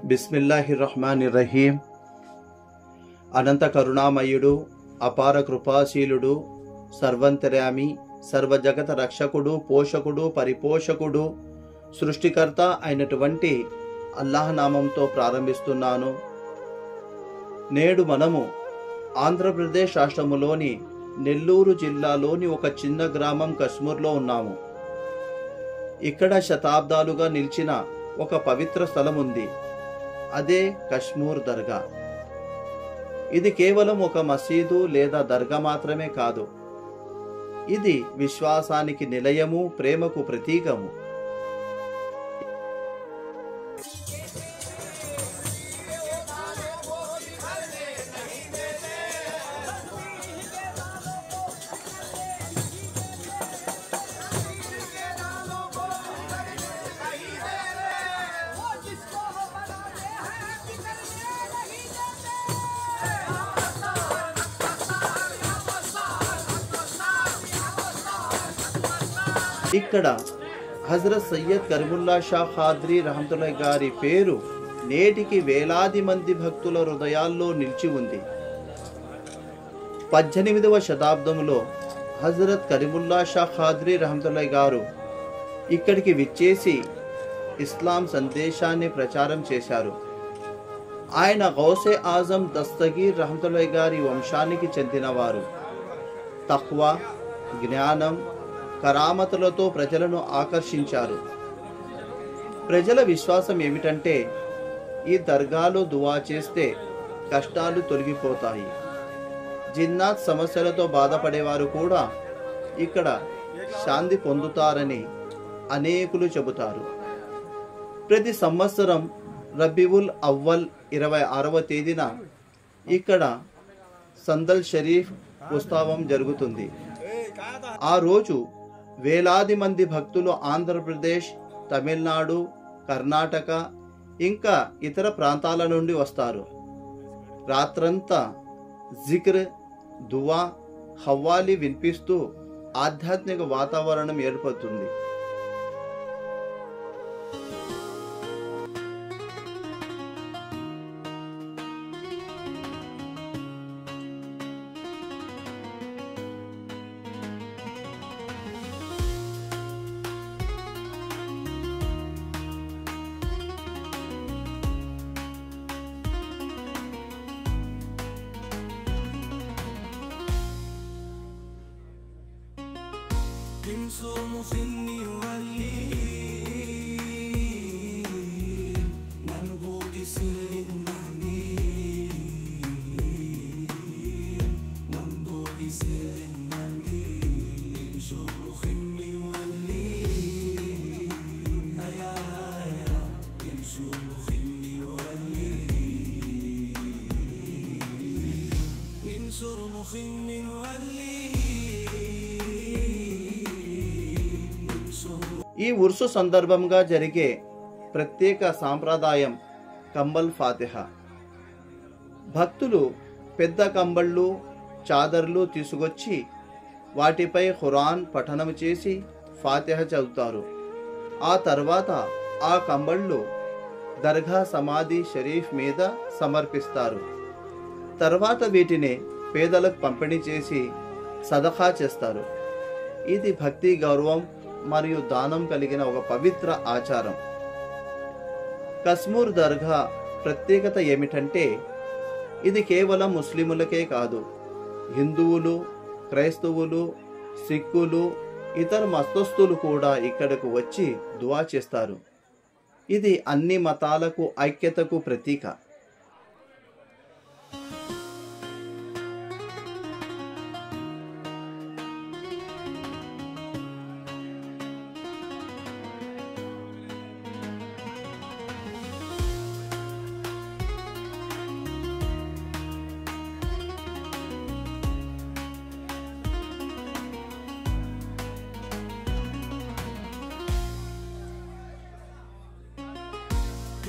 బిస్మిల్లాహిర్రహ్మానిర్రహీం. అనంత కరుణామయుడు, అపార కృపాశీలుడు, సర్వంతర్యామి, సర్వజగత రక్షకుడు, పోషకుడు, పరిపోషకుడు, సృష్టికర్త అయినటువంటి అల్లాహ్ నామంతో ప్రారంభిస్తున్నాను. నేడు మనము ఆంధ్రప్రదేశ్ రాష్ట్రములోని నెల్లూరు జిల్లాలోని ఒక చిన్న గ్రామం కశ్మూర్లో ఉన్నాము. ఇక్కడ శతాబ్దాలుగా నిలిచిన ఒక పవిత్ర స్థలం ఉంది. అదే కశ్మూర్ దర్గా. ఇది కేవలం ఒక మసీదు లేదా దర్గా మాత్రమే కాదు. ఇది విశ్వాసానికి నిలయము, ప్రేమకు ప్రతీకము. ఇక్కడ హజరత్ సయ్యద్ కరీముల్లా షా ఖాద్రీ రహమతుల్లాహి గారి పేరు నేటికి వేలాది మంది భక్తుల హృదయాల్లో నిలిచి ఉంది. 18వ శతాబ్దంలో హజరత్ కరీముల్లా షా ఖాద్రీ రహమతుల్లాహి గారు ఇక్కడికి విచ్చేసి ఇస్లాం సందేశాన్ని ప్రచారం చేశారు. ఆయన గౌసే ఆజం దస్తగీర్ రహమతుల్లాహి గారి వంశానికి చెందినవారు. తఖ్వా, జ్ఞానం, కరామతులతో ప్రజలను ఆకర్షించారు. ప్రజల విశ్వాసం ఏమిటంటే ఈ దర్గాలో దువా చేస్తే కష్టాలు తొలగిపోతాయి. జిన్నాత్ సమస్యలతో బాధపడేవారు కూడా ఇక్కడ శాంతి పొందుతారని అనేకులు చెబుతారు. ప్రతి సంవత్సరం రబీఉల్ అవ్వల్ 26వ తేదీన ఇక్కడ సందల్ షరీఫ్ ఉత్సవం జరుగుతుంది. ఆ రోజు వేలాది మంది భక్తులు ఆంధ్రప్రదేశ్, తమిళనాడు, కర్ణాటక ఇంకా ఇతర ప్రాంతాల నుండి వస్తారు. రాత్రంతా జిక్ర్, దువా, హవ్వాలి వినిపిస్తూ ఆధ్యాత్మిక వాతావరణం ఏర్పడుతుంది. ఈ ఉర్సు సందర్భంగా జరిగే ప్రత్యేక సాంప్రదాయం కంబల్ ఫాతిహా. భక్తులు పెద్ద కంబళ్ళు, చాదర్లు తీసుకొచ్చి వాటిపై ఖురాన్ పఠనం చేసి ఫాతిహా చదువుతారు. ఆ తర్వాత ఆ కంబళ్ళు దర్గా సమాధి షరీఫ్ మీద సమర్పిస్తారు. తర్వాత వీటిని పేదలకు పంపిణీ చేసి సదఖా చేస్తారు. ఇది భక్తి, గౌరవం మరియు దానం కలిగిన ఒక పవిత్ర ఆచారం. కశ్మూర్ దర్గా ప్రత్యేకత ఏమిటంటే ఇది కేవలం ముస్లిములకే కాదు, హిందువులు, క్రైస్తవులు, సిక్కులు, ఇతర మతస్థులు కూడా ఇక్కడకు వచ్చి దువా చేస్తారు. ఇది అన్ని మతాలకు ఐక్యతకు ప్రతీక.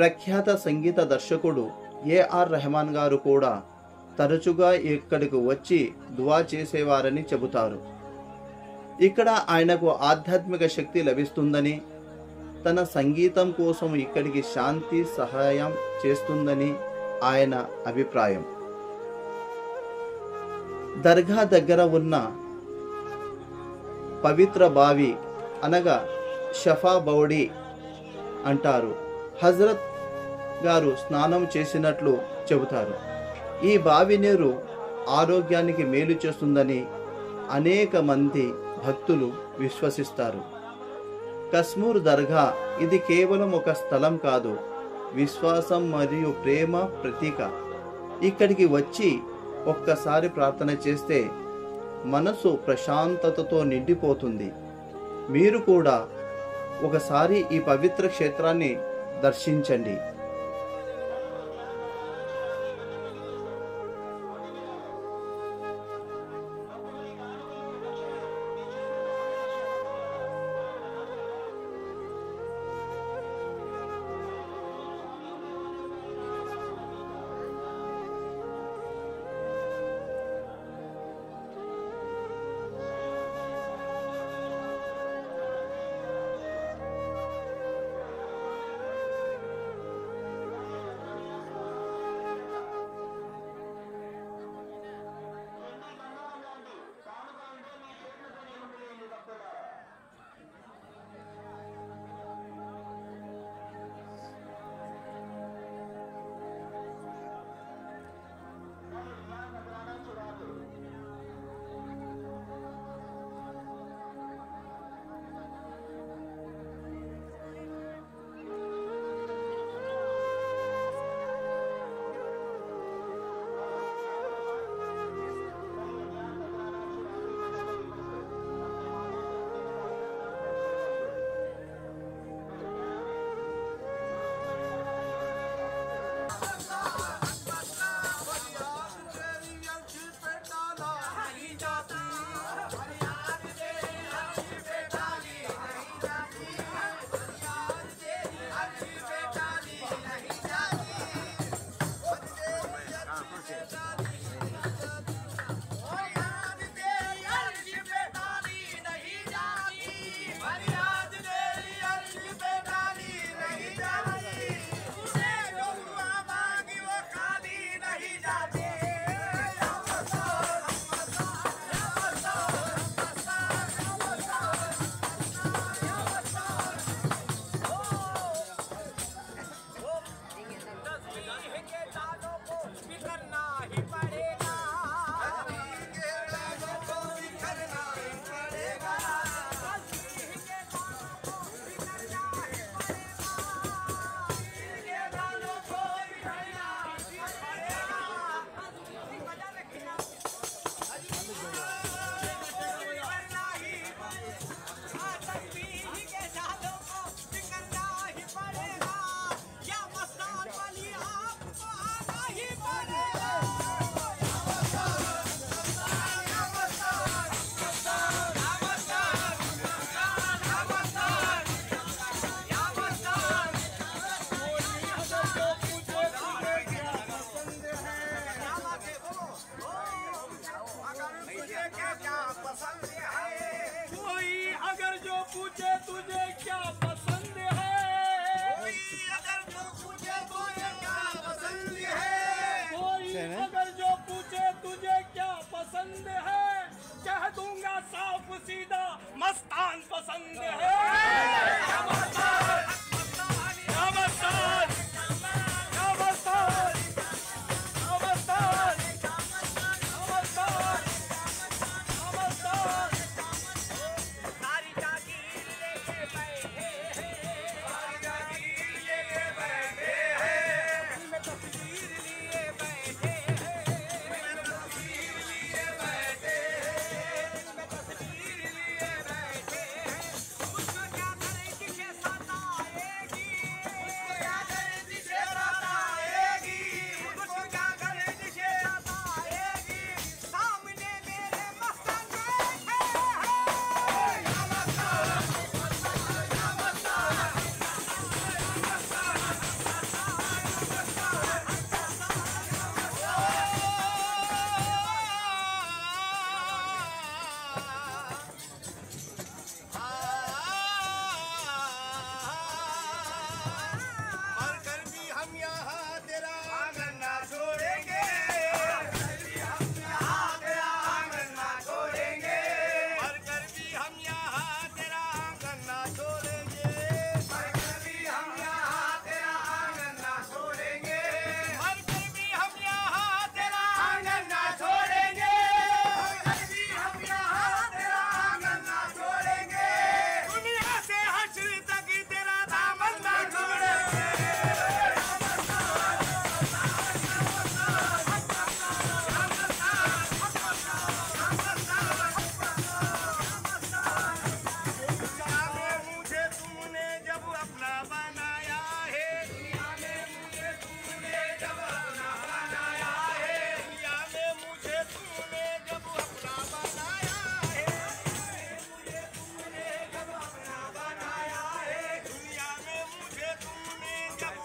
ప్రఖ్యాత సంగీత దర్శకుడు ఏఆర్ రెహమాన్ గారు కూడా తరచుగా ఇక్కడికి వచ్చి దువా చేసేవారని చెబుతారు. ఇక్కడ ఆయనకు ఆధ్యాత్మిక శక్తి లభిస్తుందని, తన సంగీతం కోసం ఇక్కడికి శాంతి సహాయం చేస్తుందని ఆయన అభిప్రాయం. దర్గా దగ్గర ఉన్న పవిత్ర బావి అనగా షఫా బౌడి అంటారు. హజరత్ గారు స్నానం చేసినట్లు చెబుతారు. ఈ బావి నీరు ఆరోగ్యానికి మేలు చేస్తుందని అనేక మంది భక్తులు విశ్వసిస్తారు. కస్మూర్ దర్గా ఇది కేవలం ఒక స్థలం కాదు, విశ్వాసం మరియు ప్రేమ ప్రతీక. ఇక్కడికి వచ్చి ఒక్కసారి ప్రార్థన చేస్తే మనసు ప్రశాంతతతో నిండిపోతుంది. మీరు కూడా ఒకసారి ఈ పవిత్ర క్షేత్రాన్ని దర్శించండి. पूछे तुझे क्या पसंद है, कोई अगर जो पूछे तुझे क्या पसंद है, कोई अगर जो पूछे तुझे क्या पसंद है, कह दूंगा साफ सीधा मस्तान पसंद है। नमस्कार नमस्कार नमस्कार नमस्कार नमस्कार नमस्कार। सारी जागीर लेके बैठे हैं, सारी जागीर लेके बैठे हैं, में तस्वीर लिए बैठे हैं, में तस्वीर लिए बैठे हैं, में तस्वीर लिए बैठे हैं। उसको क्या करे जिसे सताएगी, उसको क्या करे जिसे सताएगी, उसको क्या करे जिसे सताएगी, सामने मेरे मस्तान बैठे हैं। नमस्कार नमस्कार और कर भी हम यहाँ तेरा आंगन ना छोड़ेंगे, हम यहाँ तेरा आंगन ना छोड़ेंगे, और कर भी हम यहाँ तेरा आंगन ना छोड़ेंगे, और कर भी हम यहाँ तेरा आंगन ना छोड़ेंगे, और कर भी हम यहाँ तेरा आंगन ना छोड़ेंगे, और कर भी हम यहाँ तेरा आंगन ना छोड़ेंगे, दुनिया से हश्र तक तेरा दामन ना छोड़ेंगे। दुनिया में मुझे तुमने जब अपना बनाया है, दुनिया में मुझे तुमने जब अपना बनाया है, दुनिया में मुझे तुमने जब अपना बनाया है, मुझे तुमने जब अपना बनाया है, दुनिया में मुझे तुमने जब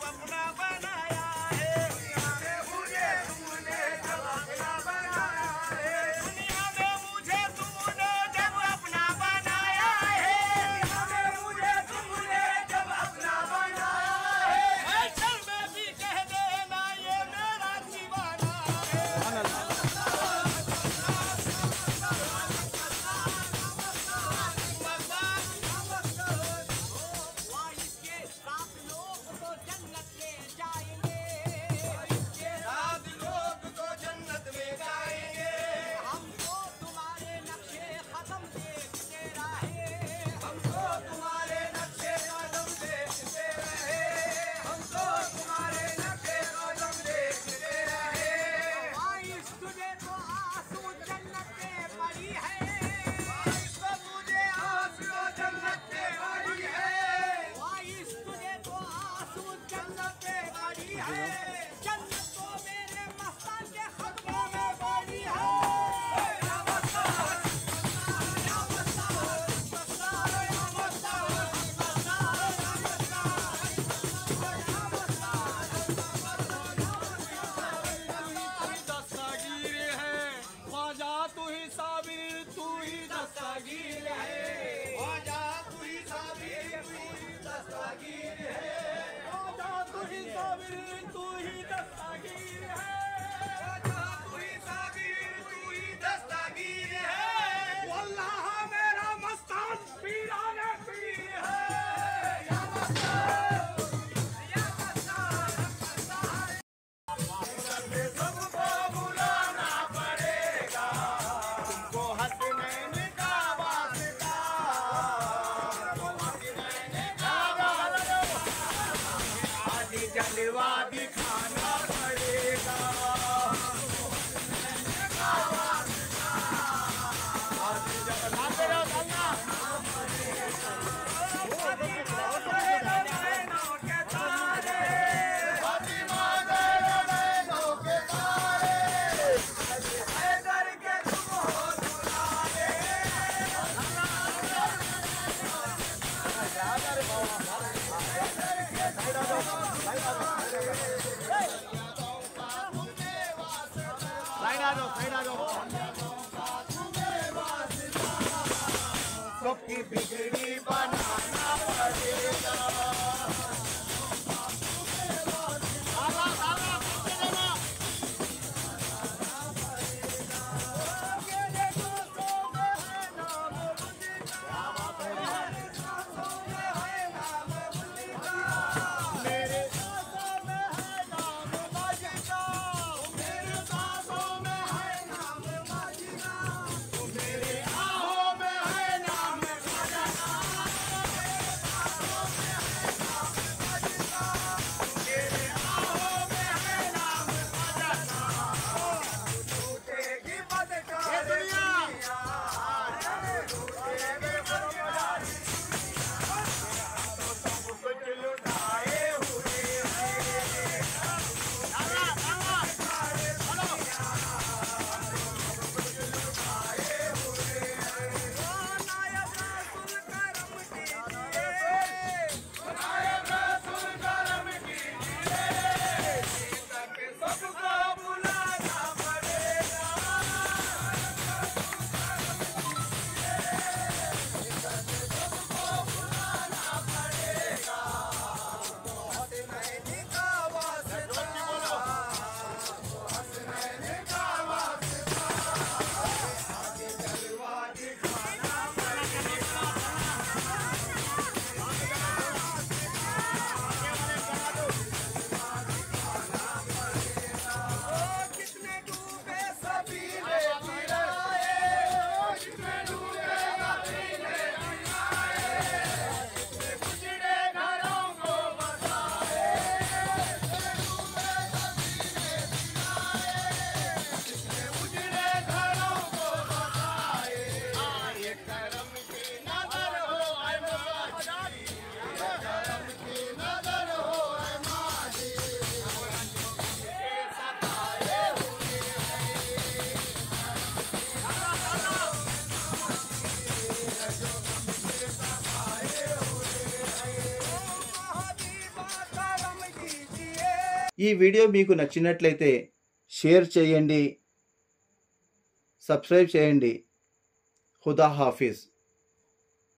दस्तगीर है ख्वाजा तू ही साबिर तू ही दस्तगीर है ख्वाजा तू ही साबिर तू ही दस्तगीर है ख्वाजा तू ही साबिर तू ही दस्तगीर है वल्लाह मेरा मस्तान पीराने पीर है या मस्तान या मस्तान सबको बुलाना पड़ेगा तुमको हसनैन का वास्ता हसनैन का वास्ता आज जलवा दिखाना पड़ेगा आज जलवा दिखाना सबकी बिगड़ी बनाना पड़ेगा मेरे सांसों में है नाम माजिदा मेरे सांसों में है नाम माजिदा मेरे आहों में है नाम खजाना मेरे आहों में है नाम माजिदा मेरे आहों में है नाम खजाना टूटेगी बदकार ये दुनिया टूटेगी बदकार सब कुछ लुटाए हुए सबको बुलाना पड़ेगा हसनैन का वास्ता हसनैन का वास्ता आज जलवा दिखाना पड़ेगा ओ कितने डूबे सफीने गिराए कितने डूबे सफीने गिराए उजड़े घरों को बसाए उजड़े घरों को बसाए ये करम की नजर हो ऐ माजी ये करम की नजर हो ऐ माजी के सताए हुए महादीवा करम कीजिए ఈ వీడియో మీకు నచ్చినట్లయితే షేర్ చేయండి, సబ్స్క్రైబ్ చేయండి. ఖుదా హాఫిజ్.